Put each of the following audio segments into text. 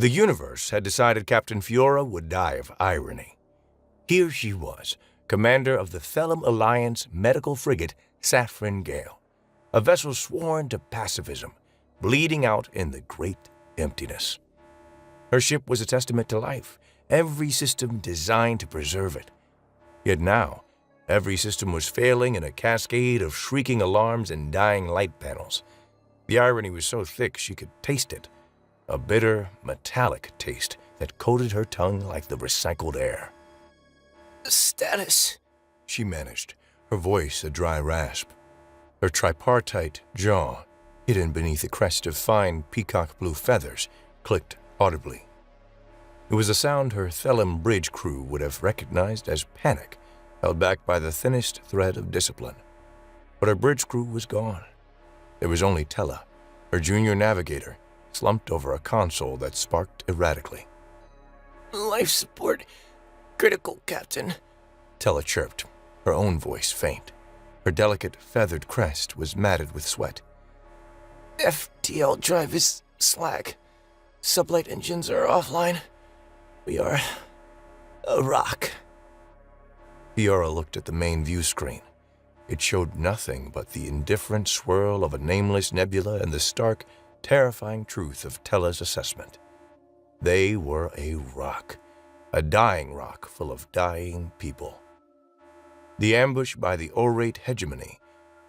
The universe had decided Captain Fiora would die of irony. Here she was, commander of the Thelum Alliance medical frigate Saffron Gale, a vessel sworn to pacifism, bleeding out in the great emptiness. Her ship was a testament to life, every system designed to preserve it. Yet now, every system was failing in a cascade of shrieking alarms and dying light panels. The irony was so thick she could taste it, a bitter, metallic taste that coated her tongue like the recycled air. Status, she managed, her voice a dry rasp. Her tripartite jaw, hidden beneath a crest of fine peacock blue feathers, clicked audibly. It was a sound her Thelum bridge crew would have recognized as panic, held back by the thinnest thread of discipline. But her bridge crew was gone. There was only Tella, her junior navigator, slumped over a console that sparked erratically. Life support, critical, Captain, Tella chirped, her own voice faint. Her delicate, feathered crest was matted with sweat. FTL drive is slack. Sublight engines are offline. We are a rock. Fiora looked at the main view screen. It showed nothing but the indifferent swirl of a nameless nebula and the stark, terrifying truth of Tella's assessment. They were a rock, a dying rock full of dying people. The ambush by the orate hegemony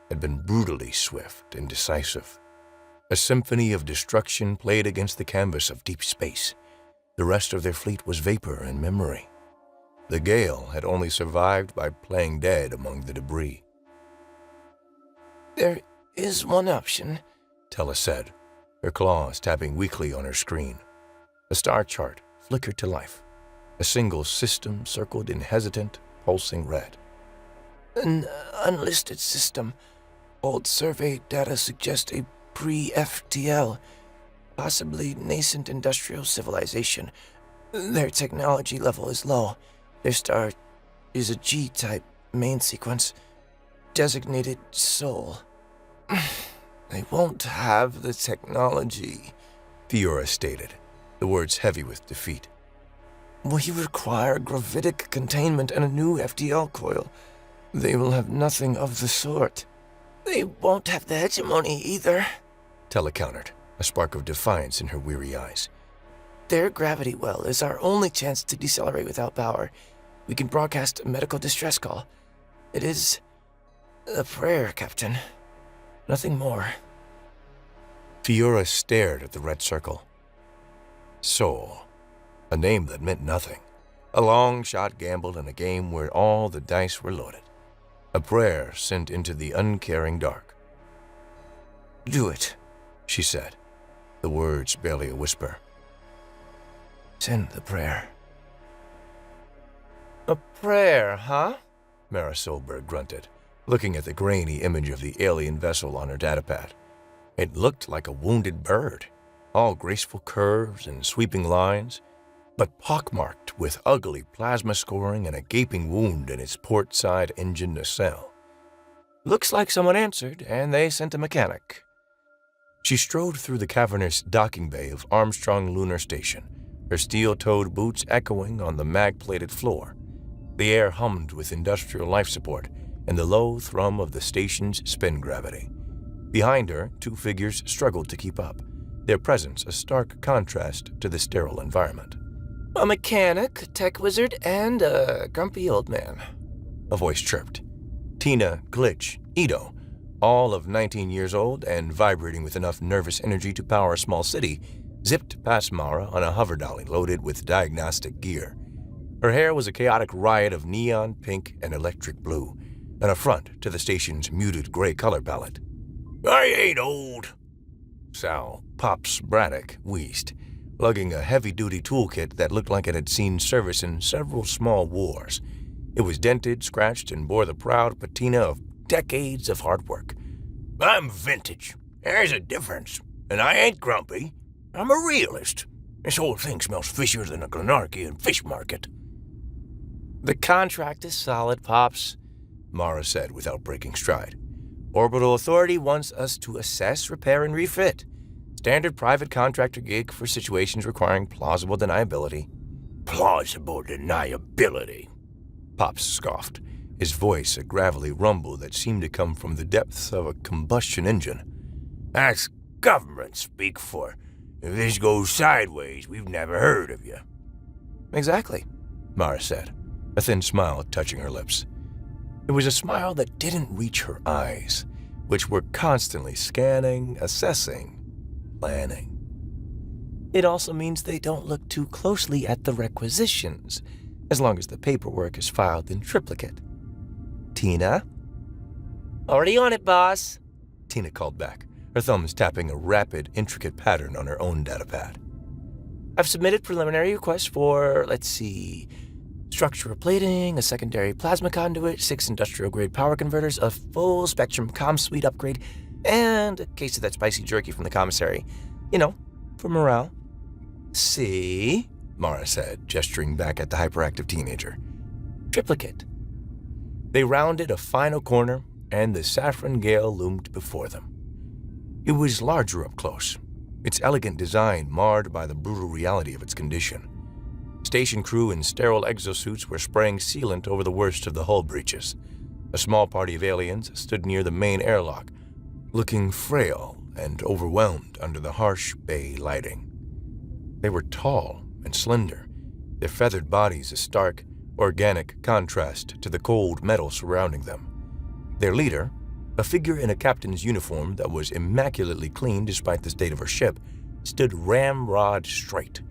had been brutally swift and decisive. A symphony of destruction played against the canvas of deep space. The rest of their fleet was vapor and memory. The Gale had only survived by playing dead among the debris. There is one option, Tella said, her claws tapping weakly on her screen. A star chart flickered to life. A single system circled in hesitant, pulsing red. An unlisted system. Old survey data suggest a pre-FTL, possibly nascent industrial civilization. Their technology level is low. Their star is a G-type main sequence, designated Soul. They won't have the technology, Fiora stated, the words heavy with defeat. We require gravitic containment and a new FTL coil. They will have nothing of the sort. They won't have the hegemony either, Tella countered, a spark of defiance in her weary eyes. Their gravity well is our only chance to decelerate without power. We can broadcast a medical distress call. It is a prayer, Captain. Nothing more. Fiora stared at the red circle. Soul, a name that meant nothing. A long-shot gamble in a game where all the dice were loaded. A prayer sent into the uncaring dark. Do it, she said, the words barely a whisper. Send the prayer. A prayer, huh? Mara Solberg grunted, looking at the grainy image of the alien vessel on her datapad. It looked like a wounded bird, all graceful curves and sweeping lines, but pockmarked with ugly plasma scoring and a gaping wound in its port side engine nacelle. Looks like someone answered, and they sent a mechanic. She strode through the cavernous docking bay of Armstrong Lunar Station, her steel-toed boots echoing on the mag-plated floor. The air hummed with industrial life support and the low thrum of the station's spin gravity. Behind her, two figures struggled to keep up, their presence a stark contrast to the sterile environment. A mechanic, a tech wizard, and a grumpy old man, a voice chirped. Tina, Glitch, Ito, all of 19 years old and vibrating with enough nervous energy to power a small city, zipped past Mara on a hover dolly loaded with diagnostic gear. Her hair was a chaotic riot of neon pink and electric blue, an affront to the station's muted gray color palette. I ain't old, Sal Pops Braddock wheezed, lugging a heavy-duty toolkit that looked like it had seen service in several small wars. It was dented, scratched, and bore the proud patina of decades of hard work. I'm vintage. There's a difference. And I ain't grumpy. I'm a realist. This whole thing smells fishier than a Glenarchian fish market. The contract is solid, Pops, Mara said without breaking stride. Orbital Authority wants us to assess, repair, and refit. Standard private contractor gig for situations requiring plausible deniability. Plausible deniability, Pops scoffed, his voice a gravelly rumble that seemed to come from the depths of a combustion engine. That's government speak for, if this goes sideways, we've never heard of you. Exactly, Mara said, a thin smile touching her lips. It was a smile that didn't reach her eyes, which were constantly scanning, assessing, planning. It also means they don't look too closely at the requisitions, as long as the paperwork is filed in triplicate. Tina? Already on it, boss, Tina called back, her thumbs tapping a rapid, intricate pattern on her own datapad. I've submitted preliminary requests for, structural plating, a secondary plasma conduit, 6 industrial-grade power converters, a full-spectrum comm suite upgrade, and a case of that spicy jerky from the commissary. For morale. See? Mara said, gesturing back at the hyperactive teenager. Triplicate. They rounded a final corner, and the saffron gale loomed before them. It was larger up close, its elegant design marred by the brutal reality of its condition. Station crew in sterile exosuits were spraying sealant over the worst of the hull breaches. A small party of aliens stood near the main airlock, looking frail and overwhelmed under the harsh bay lighting. They were tall and slender, their feathered bodies a stark, organic contrast to the cold metal surrounding them. Their leader, a figure in a captain's uniform that was immaculately clean despite the state of her ship, stood ramrod straight.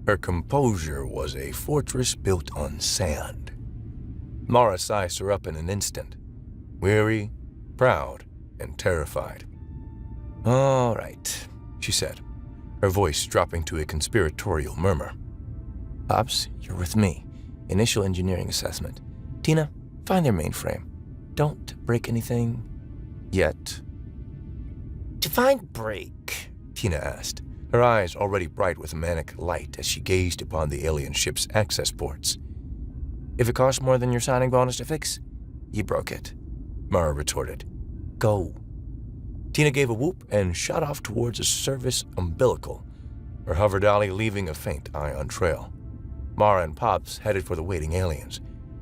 Her composure was a fortress built on sand. Mara sized her up in an instant, weary, proud, and terrified. "All right," she said, her voice dropping to a conspiratorial murmur. "Pops, you're with me. Initial engineering assessment. Tina, find their mainframe. Don't break anything yet." Define break, Tina asked, her eyes already bright with manic light as she gazed upon the alien ship's access ports. "If it costs more than your signing bonus to fix, you broke it," Mara retorted. "Go." Tina gave a whoop and shot off towards a service umbilical, her hover dolly leaving a faint eye on trail. Mara and Pops headed for the waiting aliens.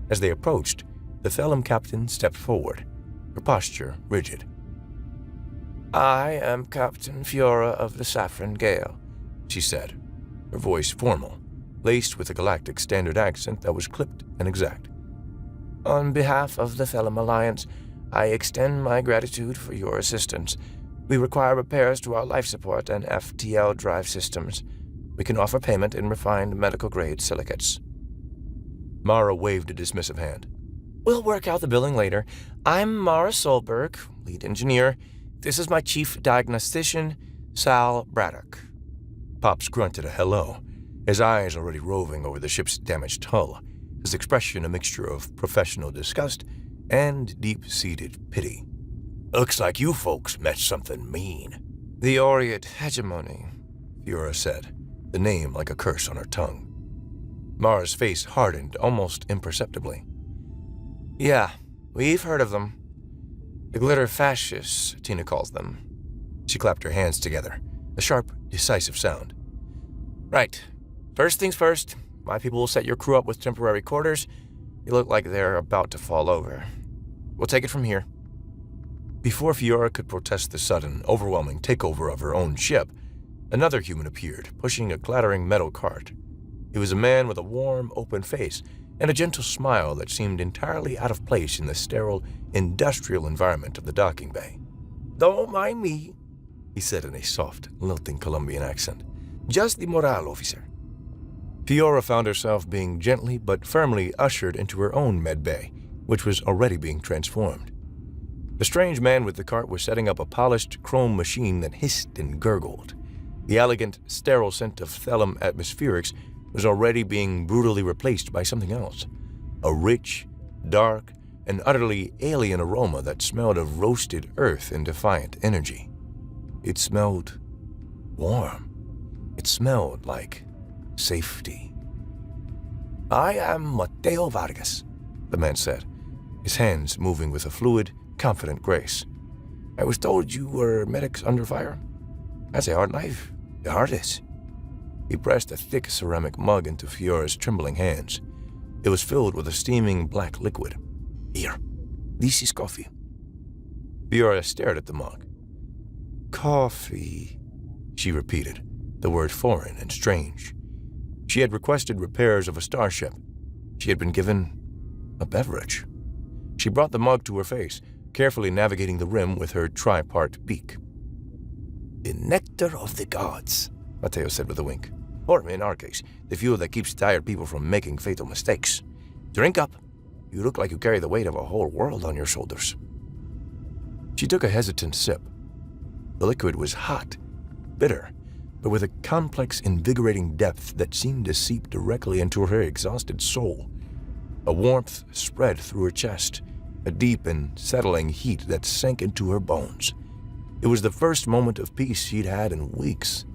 As they approached, the Thelum captain stepped forward, her posture rigid. "I am Captain Fiora of the Saffron Gale," she said, her voice formal, laced with a galactic standard accent that was clipped and exact. "On behalf of the Thelum Alliance, I extend my gratitude for your assistance. We require repairs to our life support and FTL drive systems. We can offer payment in refined medical-grade silicates." Mara waved a dismissive hand. "We'll work out the billing later. I'm Mara Solberg, lead engineer. This is my chief diagnostician, Sal Braddock." Pops grunted a hello, his eyes already roving over the ship's damaged hull, his expression a mixture of professional disgust and deep-seated pity. "Looks like you folks met something mean." "The Oriate hegemony," Fiora said, the name like a curse on her tongue. Mara's face hardened almost imperceptibly. "Yeah, we've heard of them. The glitter fascists, Tina calls them." She clapped her hands together, a sharp, decisive sound. "Right. First things first, my people will set your crew up with temporary quarters. You look like they're about to fall over. We'll take it from here." Before Fiora could protest the sudden, overwhelming takeover of her own ship, another human appeared, pushing a clattering metal cart. He was a man with a warm, open face and a gentle smile that seemed entirely out of place in the sterile, industrial environment of the docking bay. "Don't mind me," he said in a soft, lilting Colombian accent. "Just the morale officer." Fiora found herself being gently but firmly ushered into her own med bay, which was already being transformed. The strange man with the cart was setting up a polished chrome machine that hissed and gurgled. The elegant, sterile scent of Thelum atmospherics was already being brutally replaced by something else, a rich, dark, and utterly alien aroma that smelled of roasted earth and defiant energy. It smelled warm. It smelled like safety. "I am Mateo Vargas," the man said, his hands moving with a fluid, confident grace. "I was told you were medics under fire." That's a hard life. The hardest. He pressed a thick ceramic mug into Fiora's trembling hands. It was filled with a steaming black liquid. Here, this is coffee. Fiora stared at the mug. Coffee, she repeated, the word foreign and strange. She had requested repairs of a starship. She had been given a beverage. She brought the mug to her face, carefully navigating the rim with her tripart beak. The nectar of the gods, Mateo said with a wink. Or, in our case, the fuel that keeps tired people from making fatal mistakes. Drink up. You look like you carry the weight of a whole world on your shoulders. She took a hesitant sip. The liquid was hot, bitter, but with a complex, invigorating depth that seemed to seep directly into her exhausted soul. A warmth spread through her chest, a deep and settling heat that sank into her bones. It was the first moment of peace she'd had in weeks.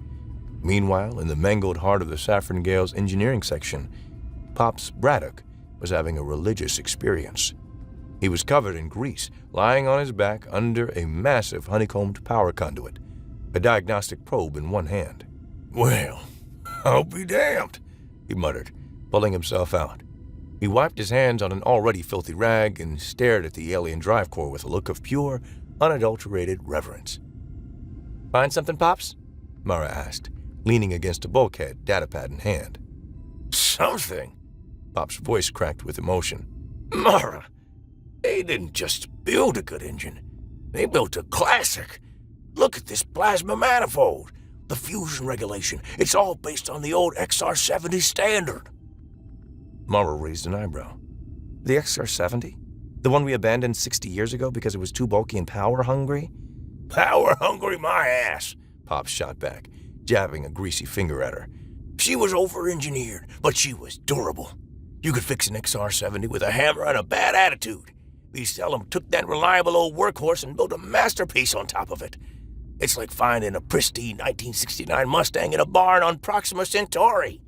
Meanwhile, in the mangled heart of the Saffron Gale's engineering section, Pops Braddock was having a religious experience. He was covered in grease, lying on his back under a massive honeycombed power conduit, a diagnostic probe in one hand. Well, I'll be damned, he muttered, pulling himself out. He wiped his hands on an already filthy rag and stared at the alien drive core with a look of pure, unadulterated reverence. Find something, Pops? Mara asked, leaning against a bulkhead, datapad in hand. Something? Pop's voice cracked with emotion. Mara, they didn't just build a good engine. They built a classic. Look at this plasma manifold. The fusion regulation. It's all based on the old XR70 standard. Mara raised an eyebrow. The XR70? The one we abandoned 60 years ago because it was too bulky and power-hungry? Power-hungry my ass, Pop shot back, jabbing a greasy finger at her. She was over-engineered, but she was durable. You could fix an XR70 with a hammer and a bad attitude. These Selim took that reliable old workhorse and built a masterpiece on top of it. It's like finding a pristine 1969 Mustang in a barn on Proxima Centauri.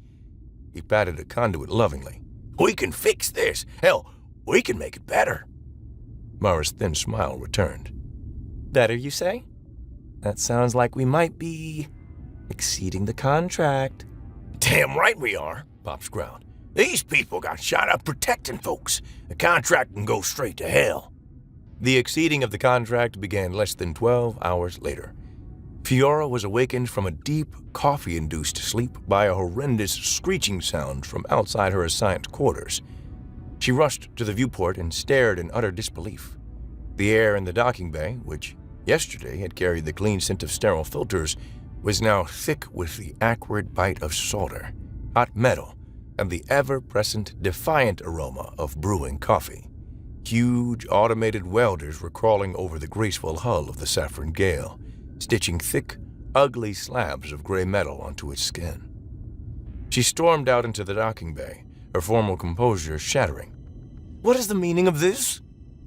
He patted the conduit lovingly. We can fix this. Hell, we can make it better. Mara's thin smile returned. Better, you say? That sounds like we might be exceeding the contract. Damn right we are, Pops growled. These people got shot up protecting folks. The contract can go straight to hell. The exceeding of the contract began less than 12 hours later. Fiora was awakened from a deep, coffee-induced sleep by a horrendous screeching sound from outside her assigned quarters. She rushed to the viewport and stared in utter disbelief. The air in the docking bay, which yesterday had carried the clean scent of sterile filters, was now thick with the acrid bite of solder, hot metal, and the ever-present defiant aroma of brewing coffee. Huge automated welders were crawling over the graceful hull of the Saffron Gale, stitching thick, ugly slabs of gray metal onto its skin. She stormed out into the docking bay, her formal composure shattering. What is the meaning of this?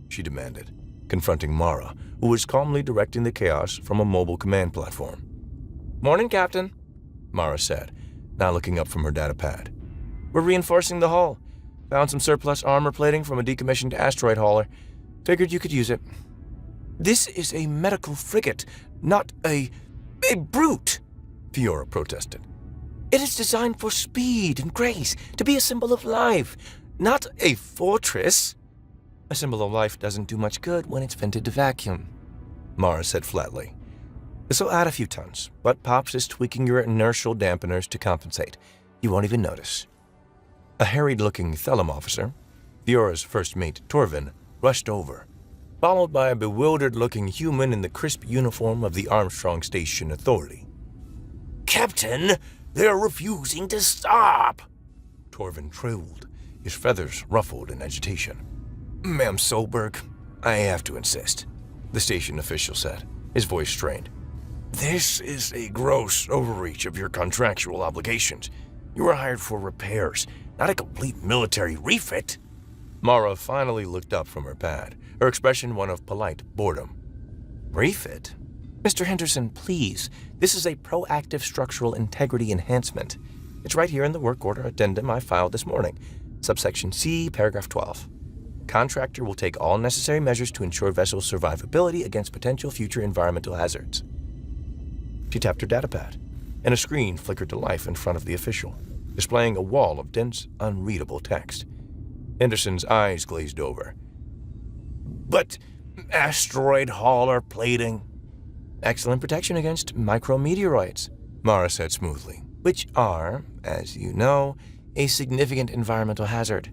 She demanded, confronting Mara, who was calmly directing the chaos from a mobile command platform. Morning, Captain, Mara said, now looking up from her datapad. We're reinforcing the hull. Found some surplus armor plating from a decommissioned asteroid hauler. Figured you could use it. This is a medical frigate, not a brute, Fiora protested. It is designed for speed and grace, to be a symbol of life, not a fortress. A symbol of life doesn't do much good when it's vented to vacuum, Mara said flatly. This'll add a few tons, but Pops is tweaking your inertial dampeners to compensate. You won't even notice. A harried-looking Thelem officer, Fiora's first mate Torvin, rushed over, followed by a bewildered-looking human in the crisp uniform of the Armstrong Station Authority. Captain, they're refusing to stop, Torvin trilled, his feathers ruffled in agitation. Ma'am Solberg, I have to insist, the station official said, his voice strained. This is a gross overreach of your contractual obligations. You were hired for repairs, not a complete military refit. Mara finally looked up from her pad, her expression one of polite boredom. Refit? Mr. Henderson, please. This is a proactive structural integrity enhancement. It's right here in the work order addendum I filed this morning. Subsection C, paragraph 12. Contractor will take all necessary measures to ensure vessel survivability against potential future environmental hazards. She tapped her datapad, and a screen flickered to life in front of the official, displaying a wall of dense, unreadable text. Henderson's eyes glazed over. But asteroid hauler plating? Excellent protection against micrometeoroids, Mara said smoothly, which are, as you know, a significant environmental hazard.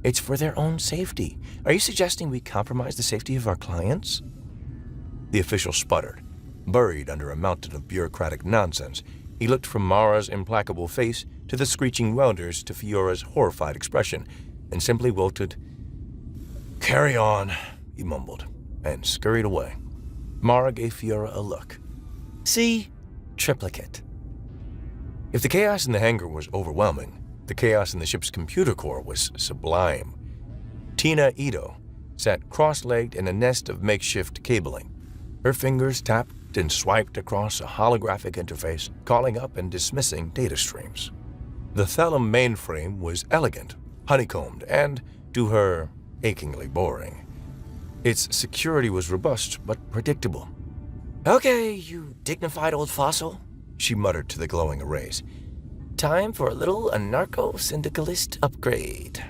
It's for their own safety. Are you suggesting we compromise the safety of our clients? The official sputtered. Buried under a mountain of bureaucratic nonsense, he looked from Mara's implacable face to the screeching welders to Fiora's horrified expression, and simply wilted. "Carry on," he mumbled, and scurried away. Mara gave Fiora a look. See? Triplicate. If the chaos in the hangar was overwhelming, the chaos in the ship's computer core was sublime. Tina Ito sat cross-legged in a nest of makeshift cabling. Her fingers tapped and swiped across a holographic interface, calling up and dismissing data streams. The Thelum mainframe was elegant, honeycombed, and, to her, achingly boring. Its security was robust but predictable. "Okay, you dignified old fossil," she muttered to the glowing arrays. "Time for a little anarcho-syndicalist upgrade."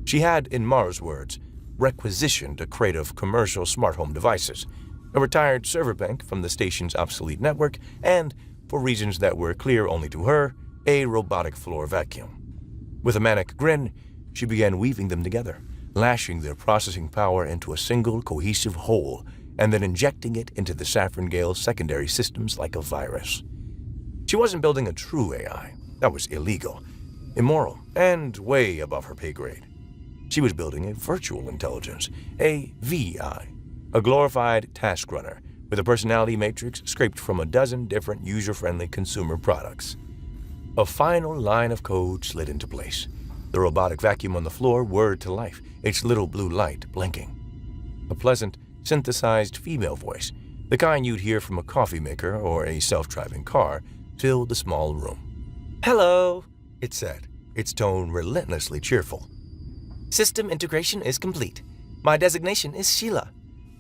She had, in Mara's words, requisitioned a crate of commercial smart home devices, a retired server bank from the station's obsolete network, and, for reasons that were clear only to her, a robotic floor vacuum. With a manic grin, she began weaving them together, lashing their processing power into a single cohesive whole, and then injecting it into the Saffron Gale's secondary systems like a virus. She wasn't building a true AI. That was illegal, immoral, and way above her pay grade. She was building a virtual intelligence, a VI, a glorified task runner with a personality matrix scraped from a dozen different user-friendly consumer products. A final line of code slid into place. The robotic vacuum on the floor whirred to life, its little blue light blinking. A pleasant, synthesized female voice, the kind you'd hear from a coffee maker or a self-driving car, filled the small room. "Hello," it said, its tone relentlessly cheerful. "System integration is complete. My designation is Sheila.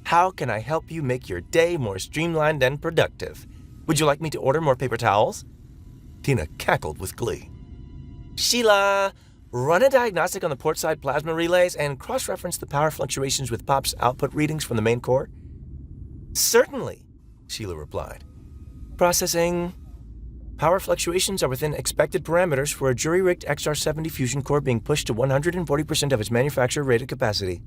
How can I help you make your day more streamlined and productive? Would you like me to order more paper towels?" Tina cackled with glee. "Sheila, run a diagnostic on the port side plasma relays and cross-reference the power fluctuations with POP's output readings from the main core." "Certainly," Sheila replied. "Processing. Power fluctuations are within expected parameters for a jury-rigged XR70 fusion core being pushed to 140% of its manufacturer-rated capacity.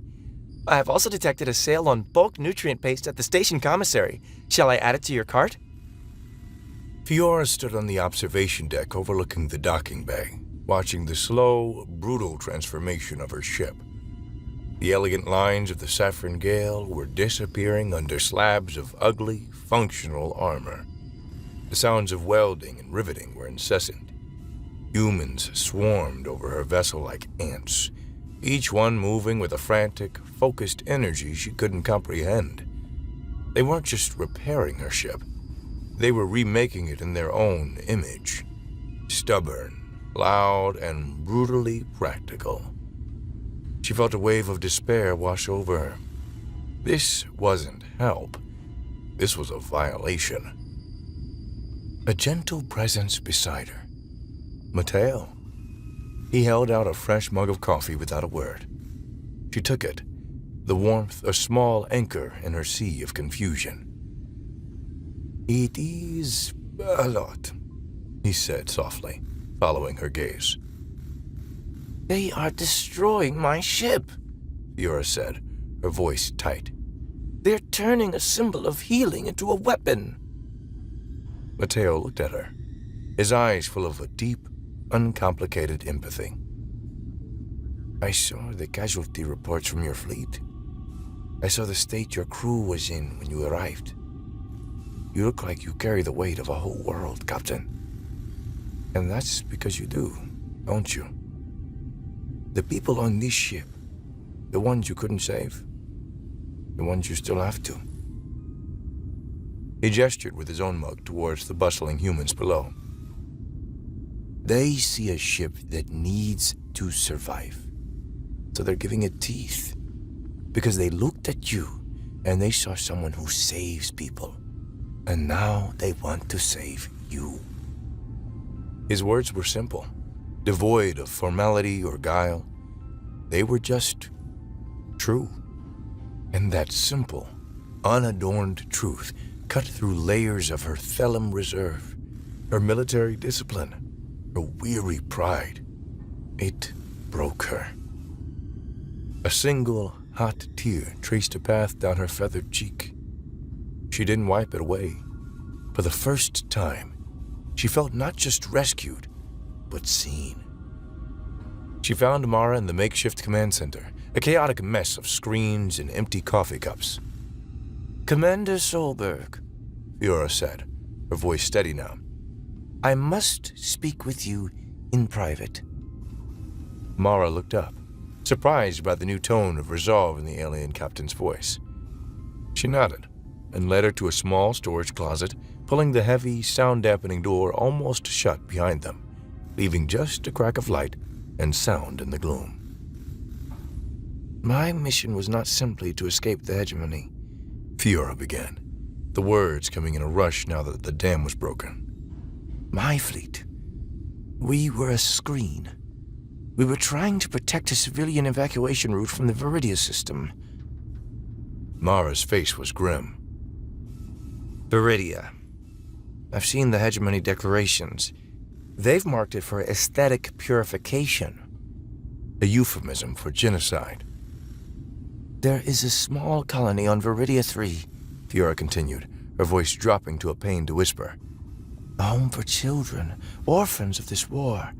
I have also detected a sale on bulk nutrient paste at the station commissary. Shall I add it to your cart?" Fiora stood on the observation deck overlooking the docking bay, watching the slow, brutal transformation of her ship. The elegant lines of the Saffron Gale were disappearing under slabs of ugly, functional armor. The sounds of welding and riveting were incessant. Humans swarmed over her vessel like ants, each one moving with a frantic, focused energy she couldn't comprehend. They weren't just repairing her ship. They were remaking it in their own image. Stubborn, loud, and brutally practical. She felt a wave of despair wash over her. This wasn't help. This was a violation. A gentle presence beside her. Mateo. He held out a fresh mug of coffee without a word. She took it, the warmth a small anchor in her sea of confusion. "It is a lot," he said softly, following her gaze. "They are destroying my ship," Fiora said, her voice tight. "They're turning a symbol of healing into a weapon." Mateo looked at her, his eyes full of a deep, uncomplicated empathy. "I saw the casualty reports from your fleet. I saw the state your crew was in when you arrived. You look like you carry the weight of a whole world, Captain. And that's because you do, don't you? The people on this ship, the ones you couldn't save, the ones you still have to." He gestured with his own mug towards the bustling humans below. "They see a ship that needs to survive, so they're giving it teeth, because they looked at you and they saw someone who saves people. And now they want to save you. His words were simple, devoid of formality or guile. They were just true. And that simple, unadorned truth cut through layers of her Thelem reserve, her military discipline, her weary pride. It broke her. A single hot tear traced a path down her feathered cheek. She didn't wipe it away. For the first time, she felt not just rescued, but seen. She found Mara in the makeshift command center, a chaotic mess of screens and empty coffee cups. Commander Solberg, Fiora said, her voice steady now. I must speak with you in private. Mara looked up, surprised by the new tone of resolve in the alien captain's voice. She nodded and led her to a small storage closet, pulling the heavy, sound-dampening door almost shut behind them, leaving just a crack of light and sound in the gloom. My mission was not simply to escape the hegemony, Fiora began, the words coming in a rush now that the dam was broken. My fleet. We were a screen. We were trying to protect a civilian evacuation route from the Viridia system. Mara's face was grim. Viridia. I've seen the hegemony declarations. They've marked it for aesthetic purification. A euphemism for genocide. There is a small colony on Viridia 3, Fiora continued, her voice dropping to a pained whisper. A home for children, orphans of this war.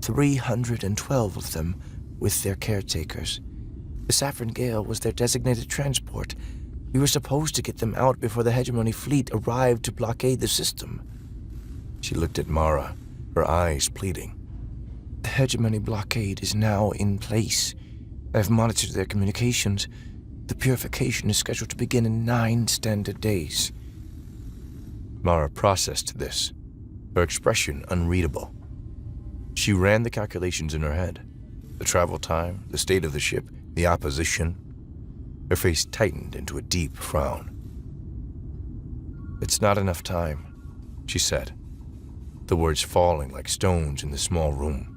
312 of them with their caretakers. The Saffron Gale was their designated transport. We were supposed to get them out before the hegemony fleet arrived to blockade the system. She looked at Mara, her eyes pleading. The hegemony blockade is now in place. I've monitored their communications. The purification is scheduled to begin in 9 standard days. Mara processed this, her expression unreadable. She ran the calculations in her head. The travel time, the state of the ship, the opposition. Her face tightened into a deep frown. It's not enough time, she said, the words falling like stones in the small room.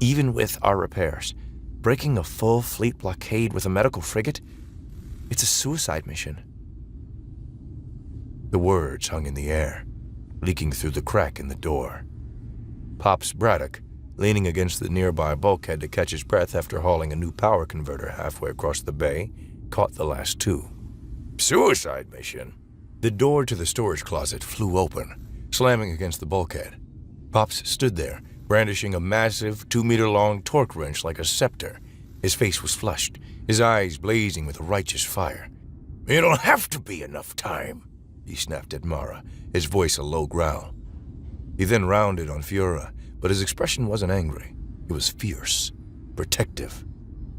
Even with our repairs, breaking a full fleet blockade with a medical frigate, it's a suicide mission. The words hung in the air, leaking through the crack in the door. Pops Braddock, leaning against the nearby bulkhead to catch his breath after hauling a new power converter halfway across the bay, caught the last two. Suicide mission? The door to the storage closet flew open, slamming against the bulkhead. Pops stood there, brandishing a massive 2-meter-long torque wrench like a scepter. His face was flushed, his eyes blazing with a righteous fire. It'll have to be enough time, he snapped at Mara, his voice a low growl. He then rounded on Fiora, but his expression wasn't angry. It was fierce, protective.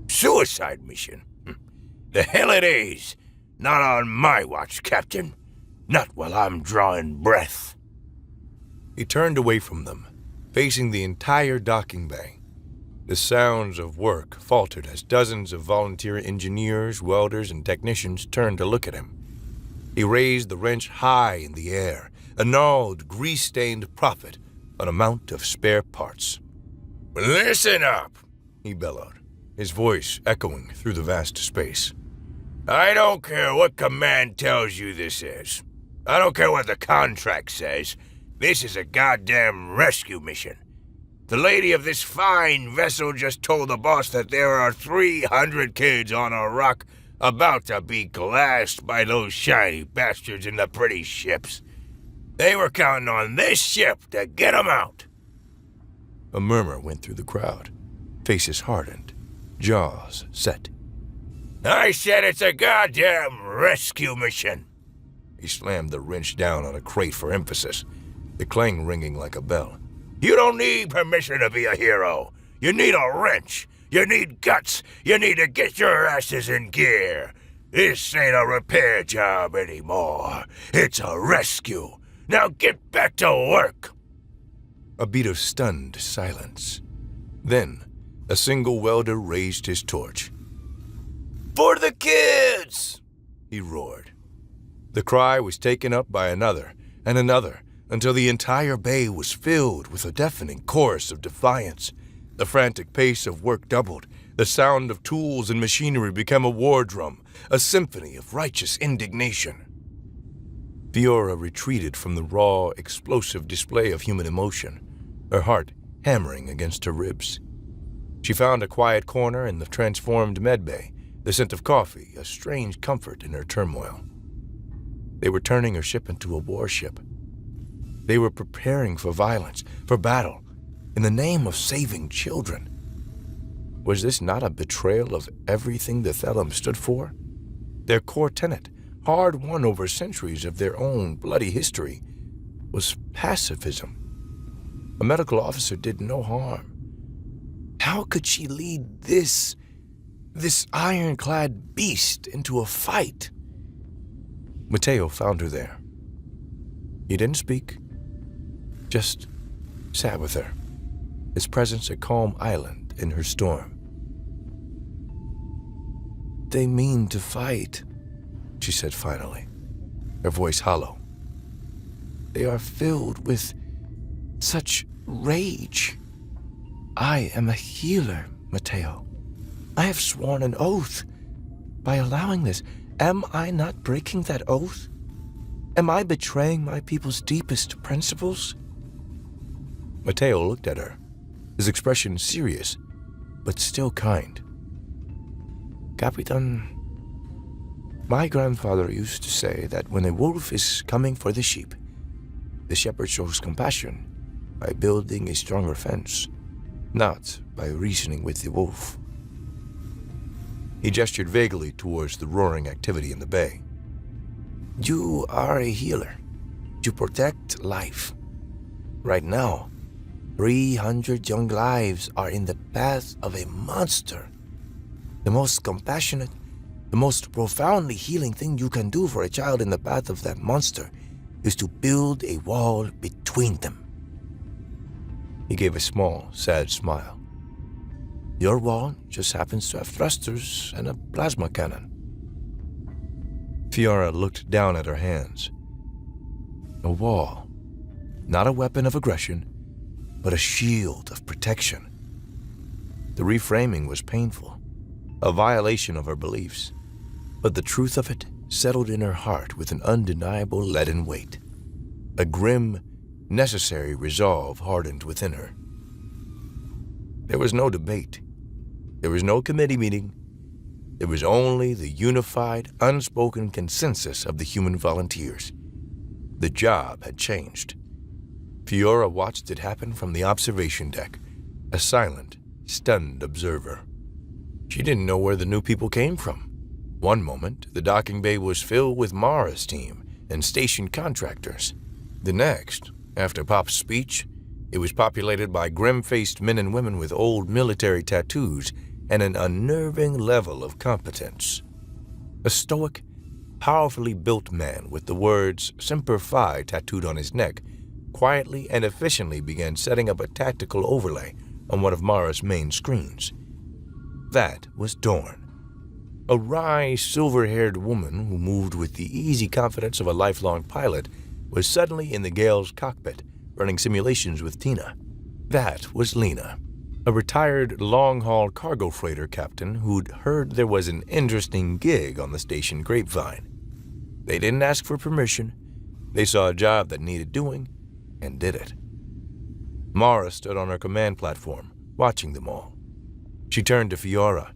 Suicide mission? The hell it is! Not on my watch, Captain. Not while I'm drawing breath. He turned away from them, facing the entire docking bay. The sounds of work faltered as dozens of volunteer engineers, welders, and technicians turned to look at him. He raised the wrench high in the air, a gnarled, grease-stained prophet on a mount of spare parts. Listen up, he bellowed, his voice echoing through the vast space. I don't care what command tells you this is. I don't care what the contract says. This is a goddamn rescue mission. The lady of this fine vessel just told the boss that there are 300 kids on a rock about to be glassed by those shiny bastards in the pretty ships. They were counting on this ship to get 'em out. A murmur went through the crowd. Faces hardened, jaws set. I said it's a goddamn rescue mission. He slammed the wrench down on a crate for emphasis, the clang ringing like a bell. You don't need permission to be a hero. You need a wrench. You need guts. You need to get your asses in gear. This ain't a repair job anymore. It's a rescue. Now get back to work. A beat of stunned silence. Then, a single welder raised his torch. For the kids! He roared. The cry was taken up by another and another until the entire bay was filled with a deafening chorus of defiance. The frantic pace of work doubled. The sound of tools and machinery became a war drum, a symphony of righteous indignation. Fiora retreated from the raw, explosive display of human emotion, her heart hammering against her ribs. She found a quiet corner in the transformed medbay, the scent of coffee a strange comfort in her turmoil. They were turning her ship into a warship. They were preparing for violence, for battle, in the name of saving children. Was this not a betrayal of everything the Thelum stood for? Their core tenet, hard-won over centuries of their own bloody history, was pacifism. A medical officer did no harm. How could she lead this ironclad beast into a fight? Mateo found her there. He didn't speak, just sat with her, his presence a calm island in her storm. They mean to fight, she said finally, her voice hollow. They are filled with such rage. I am a healer, Mateo. I have sworn an oath. By allowing this, am I not breaking that oath? Am I betraying my people's deepest principles? Mateo looked at her, his expression serious, but still kind. Capitan, my grandfather used to say that when a wolf is coming for the sheep, the shepherd shows compassion by building a stronger fence, not by reasoning with the wolf. He gestured vaguely towards the roaring activity in the bay. You are a healer. You protect life. Right now, 300 young lives are in the path of a monster. The most compassionate, the most profoundly healing thing you can do for a child in the path of that monster is to build a wall between them. He gave a small, sad smile. Your wall just happens to have thrusters and a plasma cannon. Fiora looked down at her hands. A wall, not a weapon of aggression, but a shield of protection. The reframing was painful, a violation of her beliefs, but the truth of it settled in her heart with an undeniable leaden weight. A grim, necessary resolve hardened within her. There was no debate. There was no committee meeting. There was only the unified, unspoken consensus of the human volunteers. The job had changed. Fiora watched it happen from the observation deck, a silent, stunned observer. She didn't know where the new people came from. One moment, the docking bay was filled with Mara's team and station contractors. The next, after Pop's speech, it was populated by grim-faced men and women with old military tattoos and an unnerving level of competence. A stoic, powerfully built man with the words Semper Fi tattooed on his neck quietly and efficiently began setting up a tactical overlay on one of Mara's main screens. That was Dorn, a wry, silver-haired woman who moved with the easy confidence of a lifelong pilot, was suddenly in the Gale's cockpit, running simulations with Tina. That was Lena, a retired long-haul cargo freighter captain who'd heard there was an interesting gig on the station grapevine. They didn't ask for permission. They saw a job that needed doing and did it. Mara stood on her command platform, watching them all. She turned to Fiora,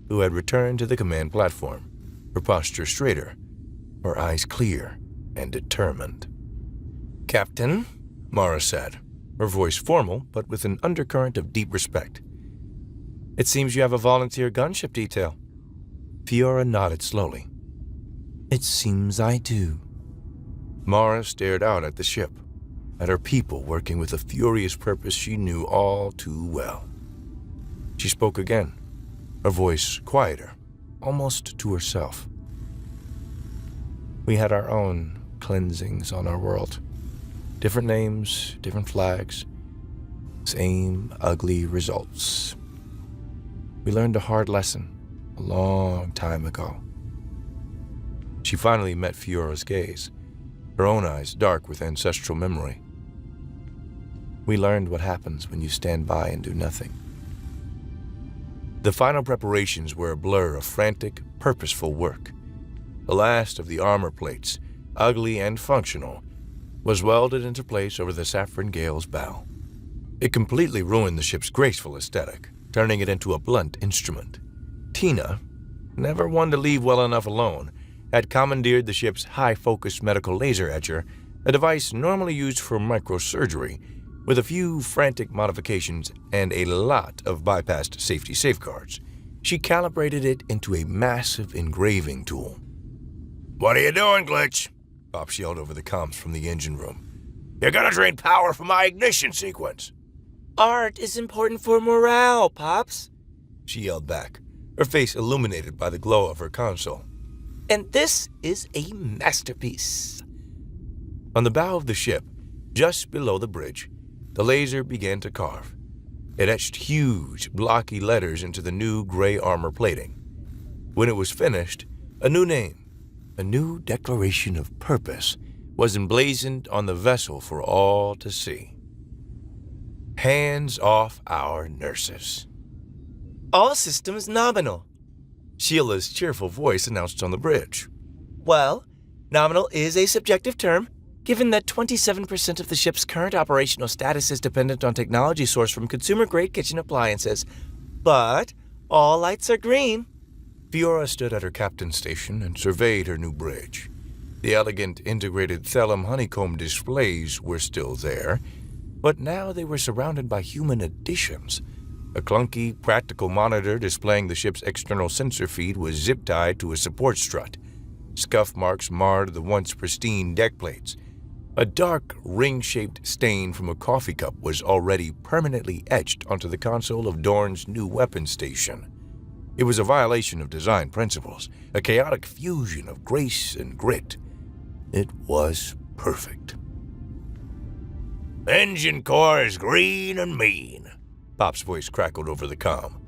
who had returned to the command platform, her posture straighter, her eyes clear and determined. Captain, Mara said, her voice formal but with an undercurrent of deep respect. It seems you have a volunteer gunship detail. Fiora nodded slowly. It seems I do. Mara stared out at the ship, at her people working with a furious purpose she knew all too well. She spoke again, her voice quieter, almost to herself. We had our own cleansings on our world. Different names, different flags, same ugly results. We learned a hard lesson a long time ago. She finally met Fiora's gaze, her own eyes dark with ancestral memory. We learned what happens when you stand by and do nothing. The final preparations were a blur of frantic, purposeful work. The last of the armor plates, ugly and functional, was welded into place over the Saffron Gale's bow. It completely ruined the ship's graceful aesthetic, turning it into a blunt instrument. Tina, never one to leave well enough alone, had commandeered the ship's high-focus medical laser etcher, a device normally used for microsurgery, with a few frantic modifications and a lot of bypassed safety safeguards. She calibrated it into a massive engraving tool. "What are you doing, Glitch?" Pops yelled over the comms from the engine room. "You're gonna drain power from my ignition sequence." Art is important for morale, Pops, she yelled back, her face illuminated by the glow of her console. And this is a masterpiece. On the bow of the ship, just below the bridge, the laser began to carve. It etched huge, blocky letters into the new gray armor plating. When it was finished, a new name, a new declaration of purpose, was emblazoned on the vessel for all to see. Hands off our nurses. All systems nominal. Sheila's cheerful voice announced on the bridge. Well, nominal is a subjective term, given that 27% of the ship's current operational status is dependent on technology sourced from consumer-grade kitchen appliances. But all lights are green. Fiora stood at her captain's station and surveyed her new bridge. The elegant integrated Thelum honeycomb displays were still there, but now they were surrounded by human additions. A clunky, practical monitor displaying the ship's external sensor feed was zip-tied to a support strut. Scuff marks marred the once pristine deck plates. A dark, ring-shaped stain from a coffee cup was already permanently etched onto the console of Dorn's new weapons station. It was a violation of design principles, a chaotic fusion of grace and grit. It was perfect. "Engine core is green and mean," Pop's voice crackled over the comm.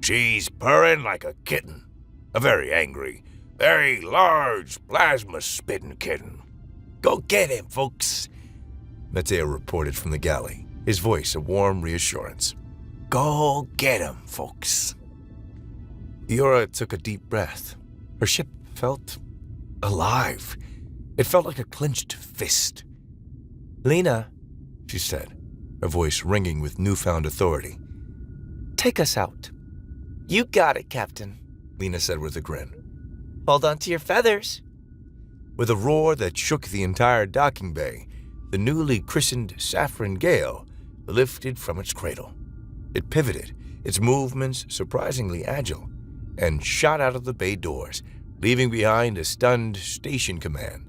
"She's purring like a kitten. A very angry, very large, plasma-spitting kitten. Go get him, folks," Mateo reported from the galley, his voice a warm reassurance. "Go get him, folks." Fiora took a deep breath. Her ship felt alive. It felt like a clenched fist. Lena, she said, her voice ringing with newfound authority. "Take us out." "You got it, Captain," Lena said with a grin. "Hold on to your feathers." With a roar that shook the entire docking bay, the newly christened Saffron Gale lifted from its cradle. It pivoted, its movements surprisingly agile, and shot out of the bay doors, leaving behind a stunned station command,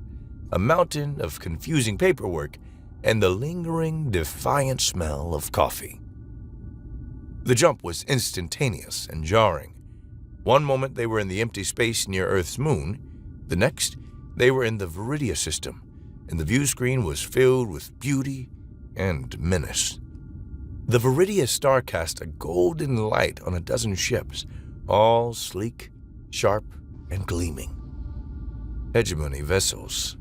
a mountain of confusing paperwork, and the lingering, defiant smell of coffee. The jump was instantaneous and jarring. One moment they were in the empty space near Earth's moon, the next they were in the Viridia system, and the view screen was filled with beauty and menace. The Viridia star cast a golden light on a dozen ships, all sleek, sharp, and gleaming. Hegemony vessels.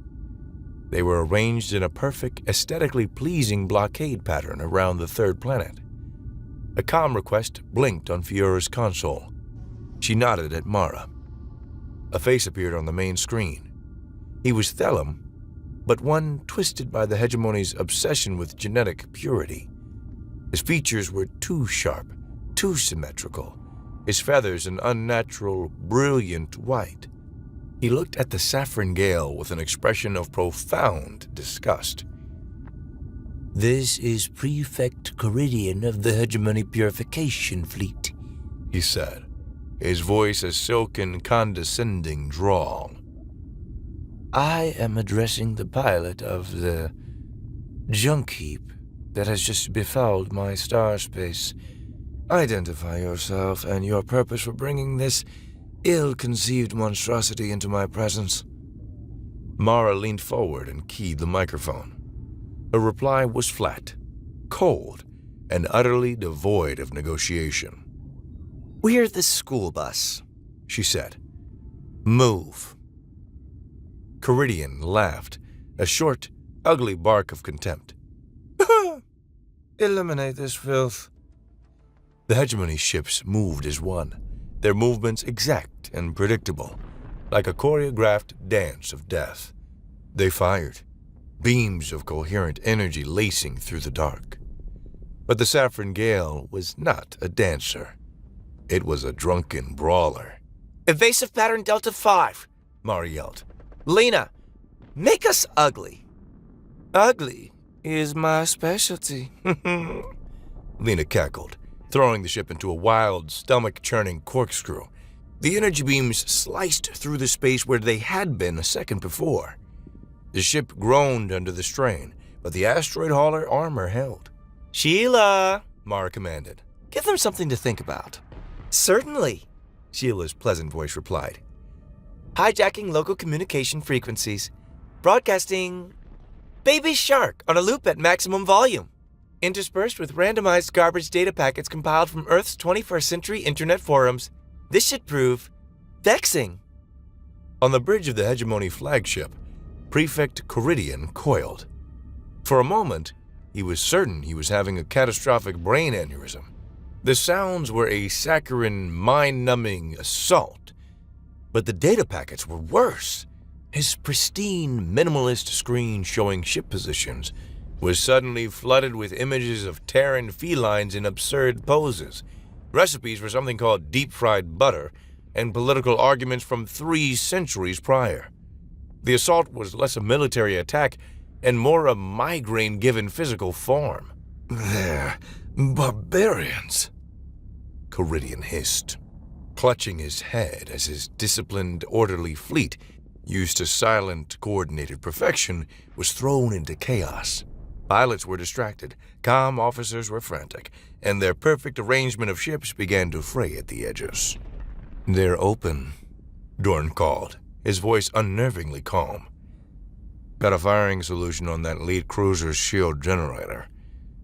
They were arranged in a perfect, aesthetically pleasing blockade pattern around the third planet. A comm request blinked on Fiora's console. She nodded at Mara. A face appeared on the main screen. He was Thelum, but one twisted by the Hegemony's obsession with genetic purity. His features were too sharp, too symmetrical, his feathers an unnatural, brilliant white. He looked at the Saffron Gale with an expression of profound disgust. "This is Prefect Coridian of the Hegemony Purification Fleet," he said, his voice a silken, condescending drawl. "I am addressing the pilot of the junk heap that has just befouled my star space. Identify yourself and your purpose for bringing this ill-conceived monstrosity into my presence." Mara leaned forward and keyed the microphone. Her reply was flat, cold, and utterly devoid of negotiation. "We're the school bus," she said. "Move." Caridian laughed, a short, ugly bark of contempt. Eliminate this filth. The hegemony ships moved as one, their movements exact and predictable, like a choreographed dance of death. They fired, beams of coherent energy lacing through the dark. But the Saffron Gale was not a dancer. It was a drunken brawler. Evasive pattern Delta 5, Mara yelled. Lena, make us ugly. Ugly is my specialty. Lena cackled, throwing the ship into a wild, stomach-churning corkscrew. The energy beams sliced through the space where they had been a second before. The ship groaned under the strain, but the asteroid hauler armor held. Sheila, Mara commanded. give them something to think about. Certainly, Sheila's pleasant voice replied. Hijacking local communication frequencies. Broadcasting Baby Shark on a loop at maximum volume. Interspersed with randomized garbage data packets compiled from Earth's 21st century internet forums. This should prove vexing. On the bridge of the Hegemony flagship, Prefect Caridian coiled. For a moment, he was certain he was having a catastrophic brain aneurysm. The sounds were a saccharine, mind-numbing assault. But the data packets were worse. His pristine, minimalist screen showing ship positions was suddenly flooded with images of Terran felines in absurd poses, recipes for something called deep-fried butter, and political arguments from 3 centuries prior. The assault was less a military attack and more a migraine given physical form. They're barbarians, Caridian hissed, clutching his head as his disciplined, orderly fleet, used to silent, coordinated perfection, was thrown into chaos. Pilots were distracted, comm officers were frantic, and their perfect arrangement of ships began to fray at the edges. "They're open," Dorn called, his voice unnervingly calm. "Got a firing solution on that lead cruiser's shield generator.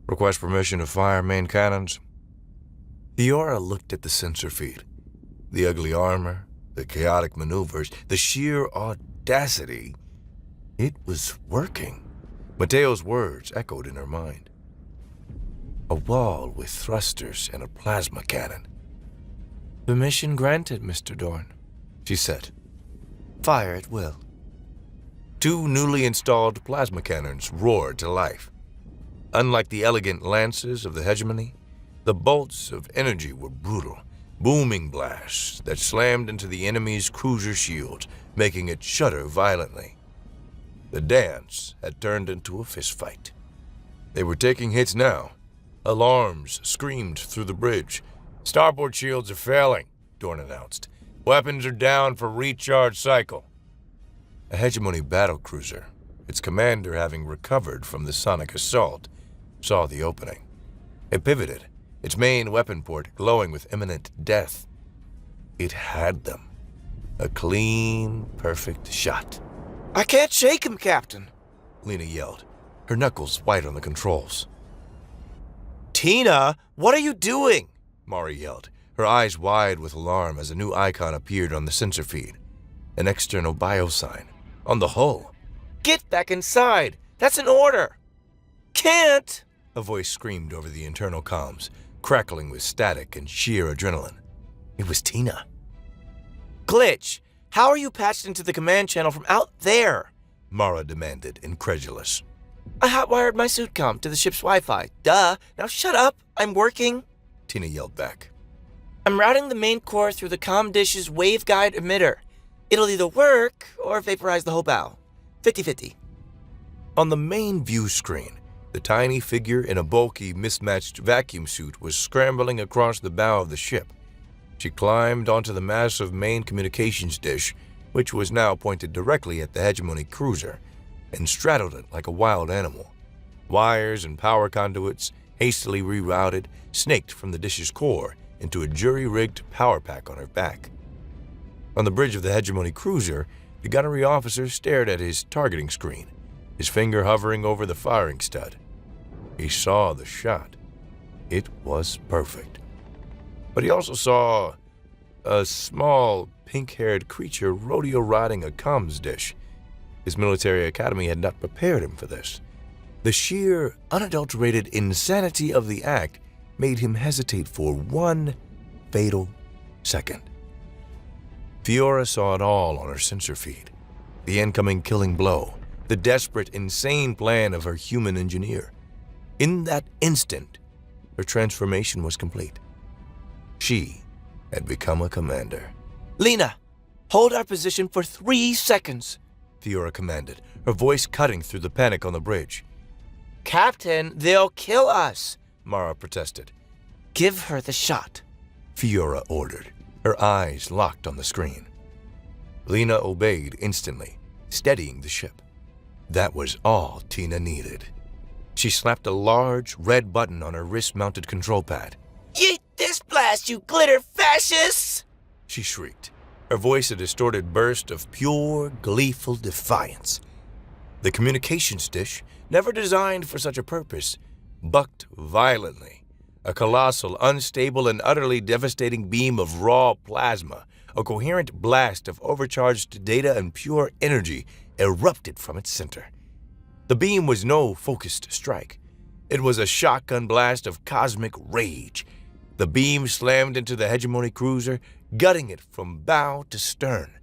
Request permission to fire main cannons." The Aura looked at the sensor feed. The ugly armor, the chaotic maneuvers, the sheer audacity. It was working. Mateo's words echoed in her mind. A wall with thrusters and a plasma cannon. Permission granted, Mr. Dorn, she said. Fire at will. 2 newly installed plasma cannons roared to life. Unlike the elegant lances of the hegemony, the bolts of energy were brutal, booming blasts that slammed into the enemy's cruiser shields, making it shudder violently. The dance had turned into a fistfight. They were taking hits now. Alarms screamed through the bridge. "Starboard shields are failing," Dorn announced. "Weapons are down for recharge cycle." A hegemony battlecruiser, its commander having recovered from the sonic assault, saw the opening. It pivoted, its main weapon port glowing with imminent death. It had them. A clean, perfect shot. I can't shake him, Captain, Lena yelled, her knuckles white on the controls. Tina, what are you doing? Mara yelled, her eyes wide with alarm as a new icon appeared on the sensor feed. An external biosign on the hull. Get back inside. That's an order. Can't, a voice screamed over the internal comms, crackling with static and sheer adrenaline. It was Tina. Glitch, how are you patched into the command channel from out there? Mara demanded, incredulous. I hotwired my suit comm to the ship's Wi-Fi. Duh. Now shut up. I'm working. Tina yelled back. I'm routing the main core through the comm dish's waveguide emitter. It'll either work or vaporize the whole bow. 50-50. On the main view screen, the tiny figure in a bulky, mismatched vacuum suit was scrambling across the bow of the ship. She climbed onto the massive main communications dish, which was now pointed directly at the hegemony cruiser, and straddled it like a wild animal. Wires and power conduits, hastily rerouted, snaked from the dish's core into a jury-rigged power pack on her back. On the bridge of the hegemony cruiser, the gunnery officer stared at his targeting screen, his finger hovering over the firing stud. He saw the shot. It was perfect. But he also saw a small, pink-haired creature rodeo riding a comms dish, His military academy had not prepared him for this. The sheer, unadulterated insanity of the act made him hesitate for one fatal second. Fiora saw it all on her sensor feed. The incoming killing blow, the desperate, insane plan of her human engineer. In that instant, her transformation was complete. She had become a commander. Lena, hold our position for 3 seconds, Fiora commanded, her voice cutting through the panic on the bridge. Captain, they'll kill us, Mara protested. Give her the shot, Fiora ordered, her eyes locked on the screen. Lena obeyed instantly, steadying the ship. That was all Tina needed. She slapped a large red button on her wrist-mounted control pad. Yeet this blast, you glitter fascists! She shrieked, her voice a distorted burst of pure, gleeful defiance. The communications dish, never designed for such a purpose, bucked violently. A colossal, unstable, and utterly devastating beam of raw plasma, a coherent blast of overcharged data and pure energy, erupted from its center. The beam was no focused strike. It was a shotgun blast of cosmic rage. The beam slammed into the hegemony cruiser, gutting it from bow to stern.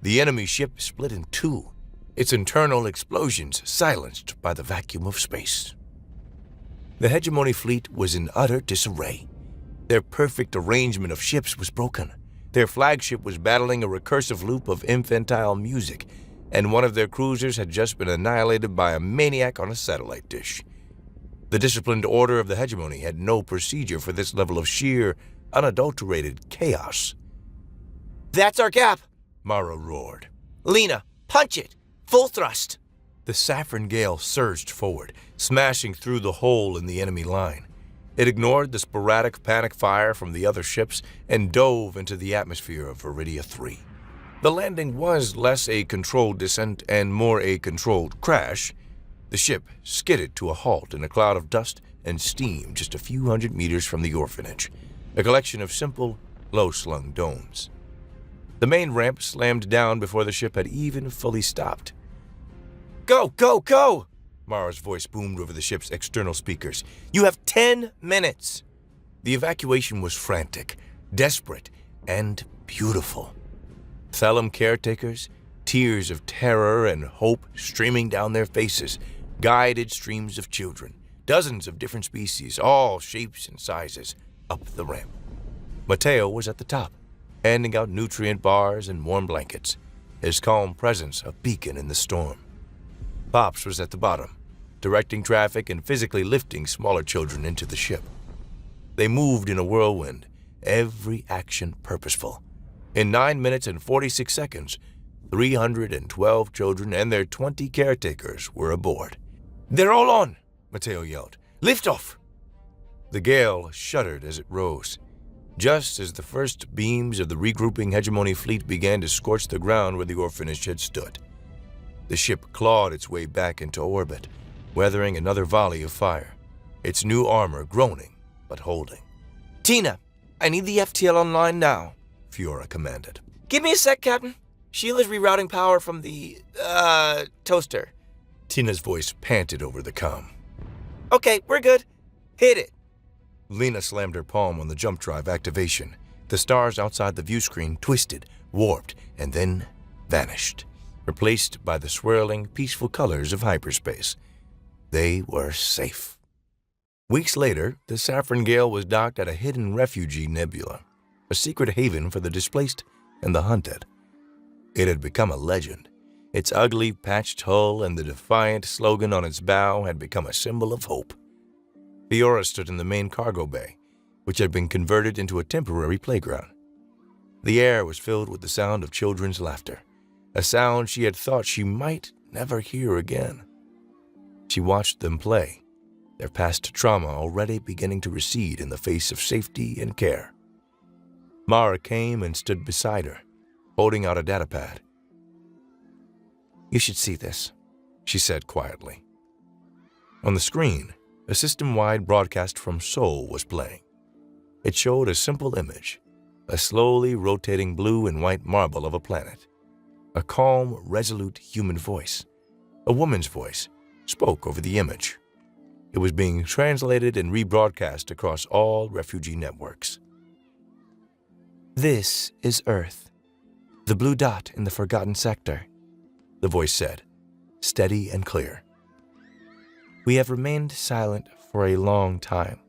The enemy ship split in two, its internal explosions silenced by the vacuum of space. The hegemony fleet was in utter disarray. Their perfect arrangement of ships was broken. Their flagship was battling a recursive loop of infantile music, and one of their cruisers had just been annihilated by a maniac on a satellite dish. The disciplined order of the hegemony had no procedure for this level of sheer, unadulterated chaos. That's our gap, Mara roared. Lena, punch it! Full thrust! The saffron gale surged forward, smashing through the hole in the enemy line. It ignored the sporadic panic fire from the other ships and dove into the atmosphere of Viridia 3. The landing was less a controlled descent and more a controlled crash. The ship skidded to a halt in a cloud of dust and steam just a few hundred meters from the orphanage, a collection of simple, low-slung domes. The main ramp slammed down before the ship had even fully stopped. Go, go, go! Mara's voice boomed over the ship's external speakers. You have 10 minutes! The evacuation was frantic, desperate, and beautiful. Thelum caretakers, tears of terror and hope streaming down their faces, guided streams of children, dozens of different species, all shapes and sizes, up the ramp. Mateo was at the top, handing out nutrient bars and warm blankets, his calm presence a beacon in the storm. Pops was at the bottom, directing traffic and physically lifting smaller children into the ship. They moved in a whirlwind, every action purposeful. In 9 minutes and 46 seconds, 312 children and their 20 caretakers were aboard. They're all on, Mateo yelled. Lift off! The gale shuddered as it rose. Just as the first beams of the regrouping hegemony fleet began to scorch the ground where the orphanage had stood. The ship clawed its way back into orbit, weathering another volley of fire, its new armor groaning but holding. Tina, I need the FTL online now, Fiora commanded. Give me a sec, Captain. Sheila's rerouting power from the, toaster. Tina's voice panted over the comm. Okay, we're good. Hit it. Lena slammed her palm on the jump drive activation. The stars outside the view screen twisted, warped, and then vanished, replaced by the swirling, peaceful colors of hyperspace. They were safe. Weeks later, the Saffron Gale was docked at a hidden refugee nebula, a secret haven for the displaced and the hunted. It had become a legend. Its ugly, patched hull and the defiant slogan on its bow had become a symbol of hope. Fiora stood in the main cargo bay, which had been converted into a temporary playground. The air was filled with the sound of children's laughter, a sound she had thought she might never hear again. She watched them play, their past trauma already beginning to recede in the face of safety and care. Mara came and stood beside her, holding out a datapad. You should see this, she said quietly. On the screen, a system-wide broadcast from Seoul was playing. It showed a simple image, a slowly rotating blue and white marble of a planet. A calm, resolute human voice, a woman's voice, spoke over the image. It was being translated and rebroadcast across all refugee networks. This is Earth, the blue dot in the forgotten sector, the voice said, steady and clear. We have remained silent for a long time.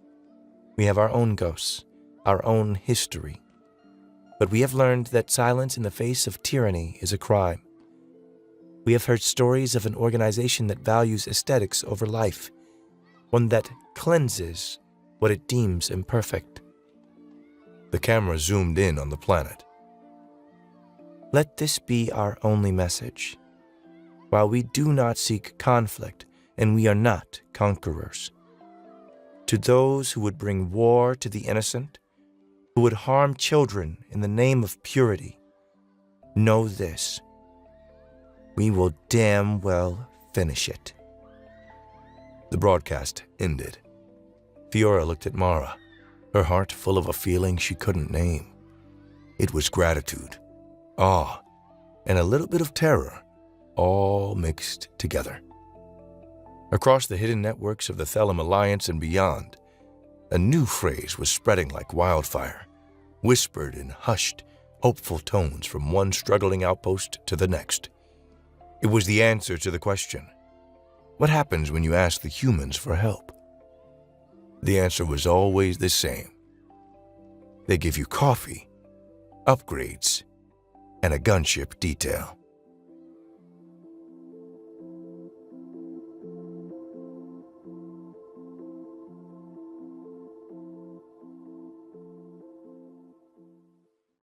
We have our own ghosts, our own history. But we have learned that silence in the face of tyranny is a crime. We have heard stories of an organization that values aesthetics over life, one that cleanses what it deems imperfect. The camera zoomed in on the planet. Let this be our only message. While we do not seek conflict, and we are not conquerors, to those who would bring war to the innocent, who would harm children in the name of purity, know this: we will damn well finish it. The broadcast ended. Fiora looked at Mara, her heart full of a feeling she couldn't name. It was gratitude, awe, and a little bit of terror, all mixed together. Across the hidden networks of the Thelum Alliance and beyond, a new phrase was spreading like wildfire, whispered in hushed, hopeful tones from one struggling outpost to the next. It was the answer to the question, what happens when you ask the humans for help? The answer was always the same. They give you coffee, upgrades, and a gunship detail.